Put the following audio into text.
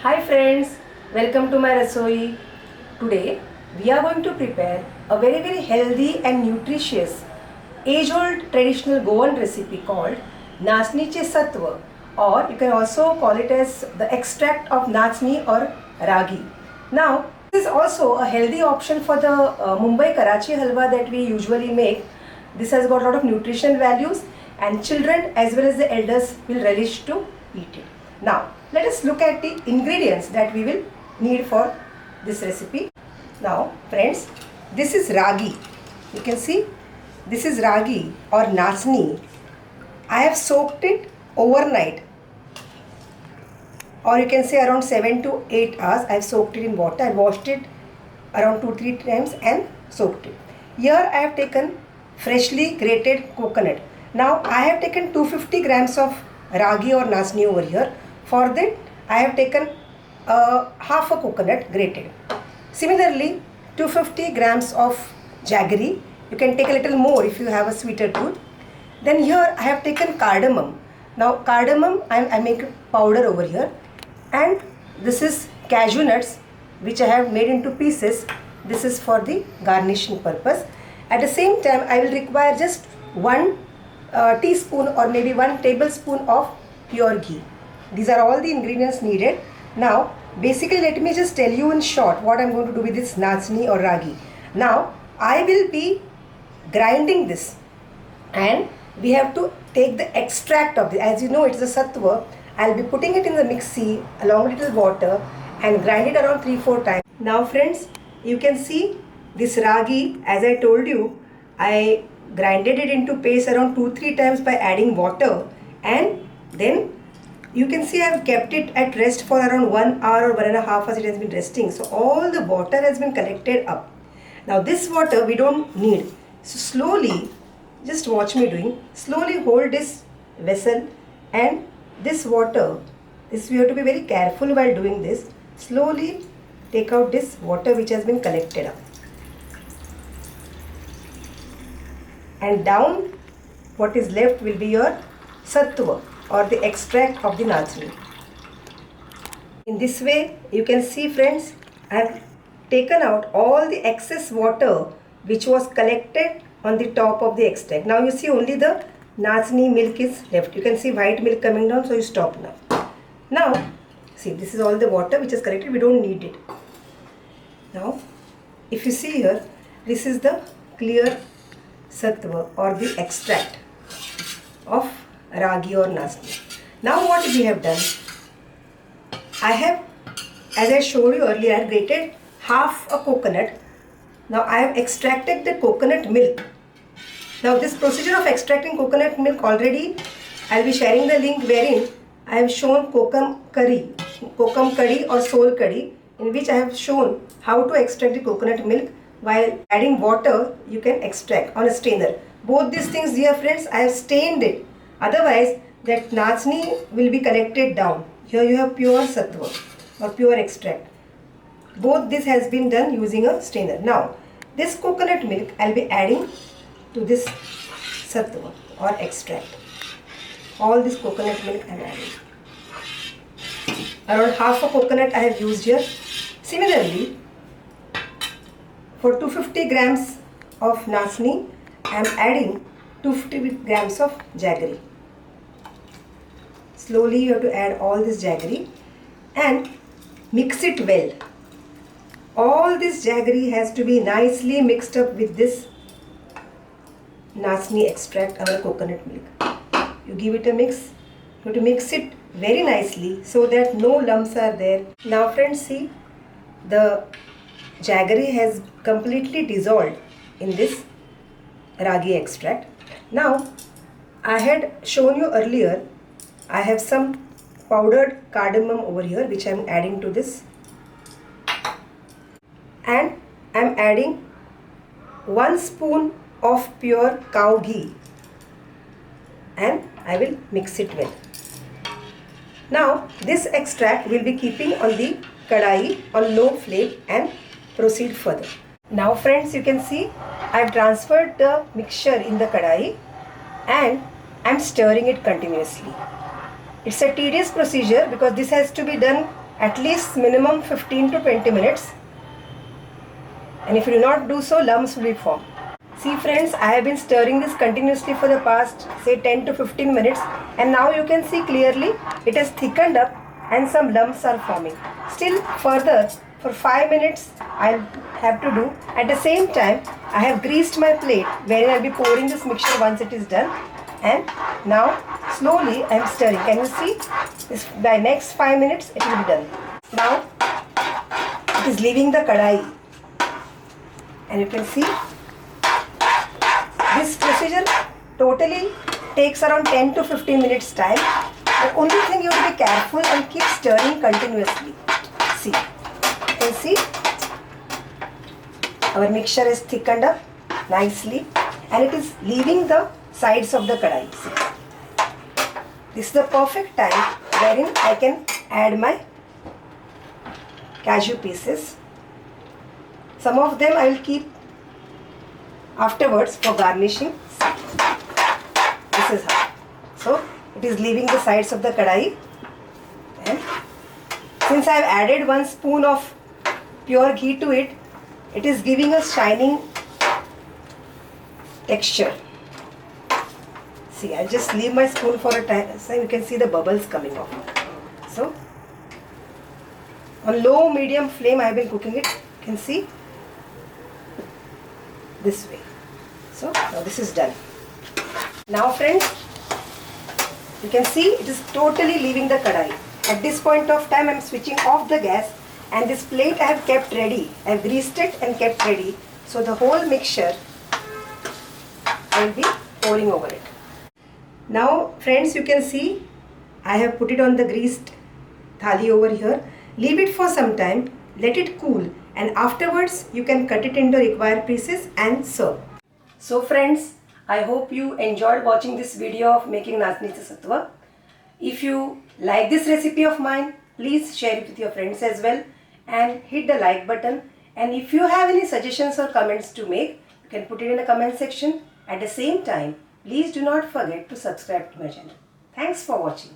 Hi friends, welcome to my rasoi. Today we are going to prepare a very healthy and nutritious age-old traditional Goan recipe called Nasniche Satwa, or you can also call it as the extract of Nasni or Ragi. Now this is also a healthy option for the Mumbai Karachi halwa that we usually make. This has got a lot of nutrition values and children as well as the elders will relish to eat it. Now let us look at the ingredients that we will need for this recipe. Now friends, this is ragi. You can see this is ragi or nasni. I have soaked it overnight, or you can say around 7 to 8 hours. I have soaked it in water. I washed it around 2-3 times and soaked it. Here I have taken freshly grated coconut. Now I have taken 250 grams of ragi or nasni over here. For that I have taken half a coconut grated. Similarly 250 grams of jaggery. You can take a little more if you have a sweeter tooth. Then here I have taken cardamom. Now cardamom I make powder over here, and this is cashew nuts which I have made into pieces. This is for the garnishing purpose. At the same time I will require just 1 teaspoon or maybe 1 tablespoon of pure ghee. These are all the ingredients needed. Now basically let me just tell you in short what I am going to do with this nasni or ragi. Now I will be grinding this, and we have to take the extract of this. As you know, it is a satwa. I will be putting it in the mixie along with little water and grind it around 3-4 times. Now friends, you can see this ragi, as I told you, I grinded it into paste around 2-3 times by adding water, and then you can see I have kept it at rest for around 1 hour or 1.5 hours. It has been resting. So all the water has been collected up. Now this water we don't need. So slowly, just watch me doing, slowly hold this vessel, and this water, this we have to be very careful while doing this. Slowly take out this water which has been collected up. And down what is left will be your sattva or the extract of the nasni. In this way you can see friends, I have taken out all the excess water which was collected on the top of the extract. Now you see only the nasni milk is left. You can see white milk coming down, so you stop now. Now see, this is all the water which is collected. We don't need it. Now if you see here, this is the clear sattva or the extract of ragi or nasni. Now what we have done, I have, as I showed you earlier, I have grated half a coconut. Now I have extracted the coconut milk. Now this procedure of extracting coconut milk, already I will be sharing the link wherein I have shown kokum curry or soul curry, in which I have shown how to extract the coconut milk. While adding water you can extract on a strainer. Both these things, dear friends, I have stained it. Otherwise that nasni will be collected down. Here you have pure sattva or pure extract. Both this has been done using a strainer. Now this coconut milk I will be adding to this sattva or extract. All this coconut milk I am adding. Around half a coconut I have used here. Similarly, for 250 grams of nasni I am adding 250 grams of jaggery. Slowly you have to add all this jaggery and mix it well. All this jaggery has to be nicely mixed up with this nasni extract, our coconut milk. You give it a mix. You have to mix it very nicely so that no lumps are there. Now friends, see, the jaggery has completely dissolved in this ragi extract. Now I had shown you earlier, I have some powdered cardamom over here which I am adding to this, and I am adding 1 spoon of pure cow ghee, and I will mix it well. Now this extract will be keeping on the kadai on low flame and proceed further. Now friends, you can see I have transferred the mixture in the kadai and I am stirring it continuously. It's a tedious procedure because this has to be done at least minimum 15 to 20 minutes. And if you do not do so, lumps will be formed. See friends, I have been stirring this continuously for the past say 10 to 15 minutes, and now you can see clearly it has thickened up and some lumps are forming. Still further for 5 minutes I'll have to do. At the same time, I have greased my plate wherein I'll be pouring this mixture once it is done. And now slowly I am stirring. Can you see? This, by next 5 minutes it will be done. Now it is leaving the kadai. And you can see this procedure totally takes around 10 to 15 minutes time. The only thing you have to be careful and keep stirring continuously. See, you can see our mixture is thickened up nicely and it is leaving the sides of the kadai. See. This is the perfect time wherein I can add my cashew pieces. Some of them I will keep afterwards for garnishing. This is how. So it is leaving the sides of the kadai, and since I have added 1 spoon of pure ghee to it, it is giving a shining texture. See, I'll just leave my spoon for a time so you can see the bubbles coming off. So on low medium flame I have been cooking it. You can see this way. So now this is done. Now friends, you can see it is totally leaving the kadai. At this point of time I am switching off the gas, and this plate I have kept ready. I have greased it and kept ready. So the whole mixture I will be pouring over it. Now friends, you can see I have put it on the greased thali over here. Leave it for some time, let it cool, and afterwards you can cut it into required pieces and serve. So friends, I hope you enjoyed watching this video of making Nachnicha Satwa. If you like this recipe of mine, please share it with your friends as well and hit the like button. And if you have any suggestions or comments to make, you can put it in the comment section. At the same time, please do not forget to subscribe to my channel. Thanks for watching.